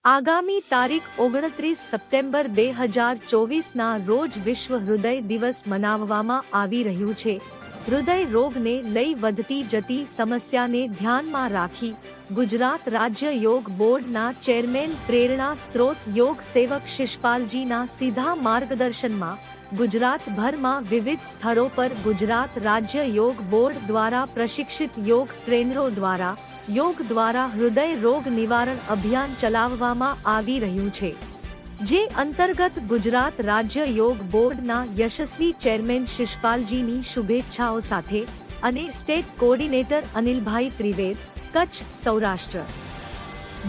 આગામી તારીખ 29 સપ્ટેમ્બર 2024ના રોજ વિશ્વ હૃદય દિવસ મનાવવામાં આવી રહ્યું છે। હૃદય રોગને લઈ વધતી જતી સમસ્યાને ધ્યાનમાં રાખી ગુજરાત રાજ્ય યોગ બોર્ડના ચેરમેન પ્રેરણા સ્ત્રોત યોગ સેવક શિષપાલજીના સીધા માર્ગદર્શનમાં ગુજરાતભરમાં વિવિધ સ્થળો પર ગુજરાત રાજ્ય યોગ બોર્ડ દ્વારા પ્રશિક્ષિત યોગ ટ્રેનરો દ્વારા યોગ દ્વારા હૃદય રોગ નિવારણ અભિયાન ચલાવવામાં આવી રહ્યું છે, જે અંતર્ગત ગુજરાત રાજ્ય યોગ બોર્ડના યશસ્વી ચેરમેન શિષપાલજીની શુભેચ્છાઓ સાથે અને સ્ટેટ કોર્ડિનેટર અનિલભાઈ ત્રિવેદ, કચ્છ સૌરાષ્ટ્ર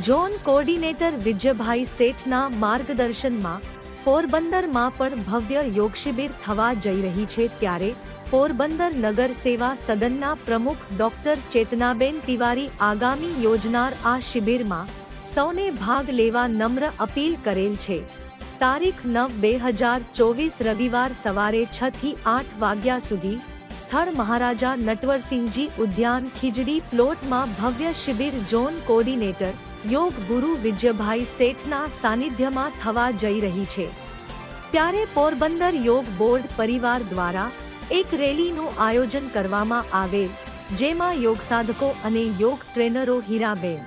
ઝોન કોર્ડિનેટર વિજયભાઈ શેઠના માર્ગદર્શનમાં પોરબંદરમાં પણ ભવ્ય યોગ શિબિર થવા જઈ રહી છે। ત્યારે પોરબંદર નગર સેવા સદનના પ્રમુખ ડોક્ટર ચેતનાબેન તિવારી આગામી યોજનાર આ શિબિરમાં સૌને ભાગ લેવા નમ્ર અપીલ કરેલ છે। તારીખ 9/2024 રવિવાર સવારે 6 થી 8 વાગ્યા સુધી સ્થળ મહારાજા નટવરસિંહજી ઉદ્યાન ખીજડી પ્લોટમાં ભવ્ય શિબિર ઝોન કોર્ડિનેટર યોગ ગુરુ વિજયભાઈ શેઠના સાનિધ્યમાં થવા જઈ રહી છે। ત્યારે પોરબંદર યોગ બોર્ડ પરિવાર દ્વારા એક રેલીનું આયોજન કરવામાં આવેલ, જેમાં યોગ સાધકો અને યોગ ટ્રેનરો હીરાબેન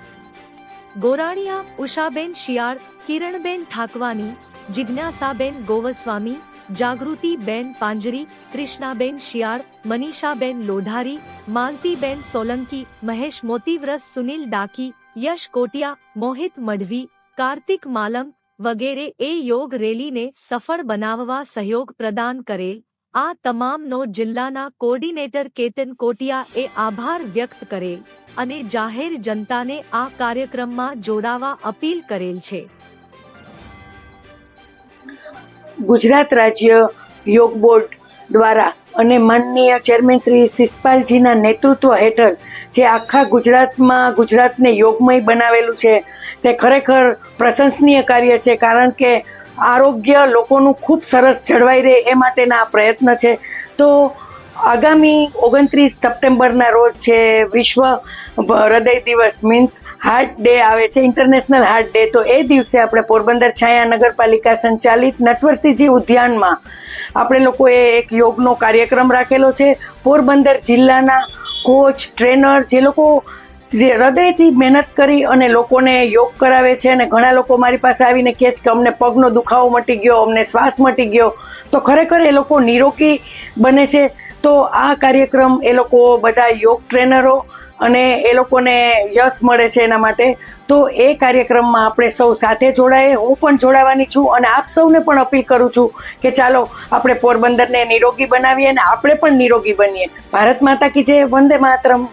ગોરાણીયા, ઉષાબેન શિયાળ, કિરણબેન ઠાકવાની, જિજ્ઞાસાબેન ગોવસ્વામી, જાગૃતિબેન પાંજરી, કૃષ્ણાબેન શિયાળ, મનીષાબેન લોઢારી, માલતીબેન સોલંકી, મહેશ મોતીવ્રસ, સુનિલ ડાકી, યશ કોટિયા, મોહિત મઢવી, કાર્તિક માલમ વગેરે એ યોગ રેલીને સફળ બનાવવા સહયોગ પ્રદાન કરેલ। આ તમામનો જિલ્લાના કોર્ડિનેટર કેતન કોટિયાએ આભાર વ્યક્ત કરેલ અને જાહેર જનતાને આ કાર્યક્રમમાં જોડાવા અપીલ કરેલ છે। ગુજરાત રાજ્ય યોગ બોર્ડ દ્વારા અને માનનીય ચેરમેન શ્રી શિષપાલજીના નેતૃત્વ હેઠળ જે આખા ગુજરાતને યોગમય બનાવેલું છે, તે ખરેખર પ્રશંસનીય કાર્ય છે। કારણ કે આરોગ્ય લોકોનું ખૂબ સરસ જળવાઈ રહે એ માટેના આ પ્રયત્ન છે। તો આગામી 29 સપ્ટેમ્બરના રોજ છે વિશ્વ હૃદય દિવસ, મીન્સ હાર્ટ ડે આવે છે, ઇન્ટરનેશનલ હાર્ટ ડે। તો એ દિવસે આપણે પોરબંદર છાયા નગરપાલિકા સંચાલિત નટવરસિંહજી ઉદ્યાનમાં આપણે લોકોએ એક યોગનો કાર્યક્રમ રાખેલો છે। પોરબંદર જિલ્લાના કોચ, ટ્રેનર જે લોકો હૃદયથી મહેનત કરી અને લોકોને યોગ કરાવે છે, અને ઘણા લોકો મારી પાસે આવીને કહે છે કે અમને પગનો દુખાવો મટી ગયો, અમને શ્વાસ મટી ગયો, તો ખરેખર એ લોકો નિરોગી બને છે। તો આ કાર્યક્રમ એ લોકો બધા યોગ ટ્રેનરો અને એ લોકોને યશ મળે છે એના માટે। તો એ કાર્યક્રમમાં આપણે સૌ સાથે જોડાઈએ, હું પણ જોડાવાની છું અને આપ સૌને પણ અપીલ કરું છું કે ચાલો આપણે પોરબંદરને નિરોગી બનાવીએ અને આપણે પણ નિરોગી બનીએ। ભારત માતા કી જય, વંદે માતરમ।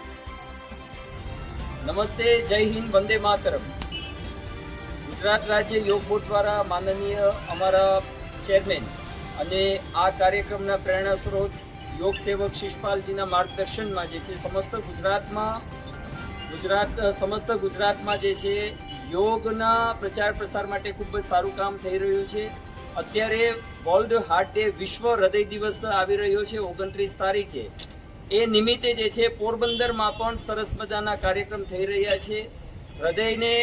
નમસ્તે, જય હિન્દ, વંદે માતરમ। ગુજરાત રાજ્ય યોગ બોર્ડ દ્વારા માનનીય અમારા ચેરમેન અને આ કાર્યક્રમના પ્રેરણા સ્ત્રોત યોગ સેવક શિષપાલજીના માર્ગદર્શનમાં જે છે સમસ્ત ગુજરાતમાં જે છે યોગના પ્રચાર પ્રસાર માટે ખૂબ જ સારું કામ થઈ રહ્યું છે। અત્યારે વર્લ્ડ હાર્ટ ડે, વિશ્વ હૃદય દિવસ આવી રહ્યો છે 29 તારીખે। એ નિમિત્તે જે છે પોરબંદરમાં પણ સરસ મજાના કાર્યક્રમ થઈ રહ્યા છે। હૃદયને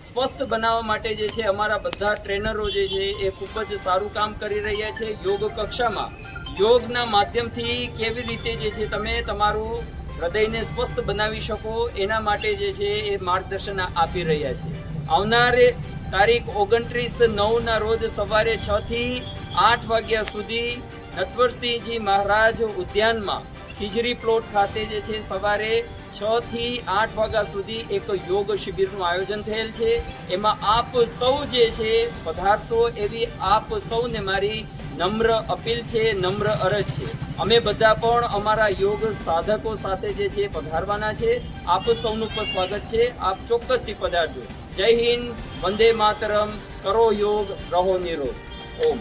સ્વસ્થ બનાવવા માટે જે છે અમારા બધા ટ્રેનરો જે છે એ ખૂબ જ સારું કામ કરી રહ્યા છે। યોગ કક્ષામાં યોગના માધ્યમથી કેવી રીતે જે છે તમે તમારું હૃદયને સ્વસ્થ બનાવી શકો એના માટે જે છે એ માર્ગદર્શન આપી રહ્યા છે। આવનારે તારીખ 29/9ના રોજ સવારે 6 થી 8 વાગ્યા સુધી નટવરસિંહજી મહારાજ ઉદ્યાનમાં ખીજડી પ્લોટ ખાતે જે છે સવારે 6 થી 8 વાગ્યા સુધી એક યોગ શિબિરનું આયોજન થયેલ છે। એમાં આપ સૌ જે છે પધારશો એવી આપ સૌને મારી નમ્ર અપીલ છે, નમ્ર અરજ છે। અમે બધા પણ અમારા યોગ સાધકો સાથે જે છે પધારવાના છે। આપ સૌનું પણ સ્વાગત છે, આપ ચોક્કસથી પધારજો। જય હિન્દ, વંદે માતરમ, કરો યોગ, રહો નિરોગ। ઓમ।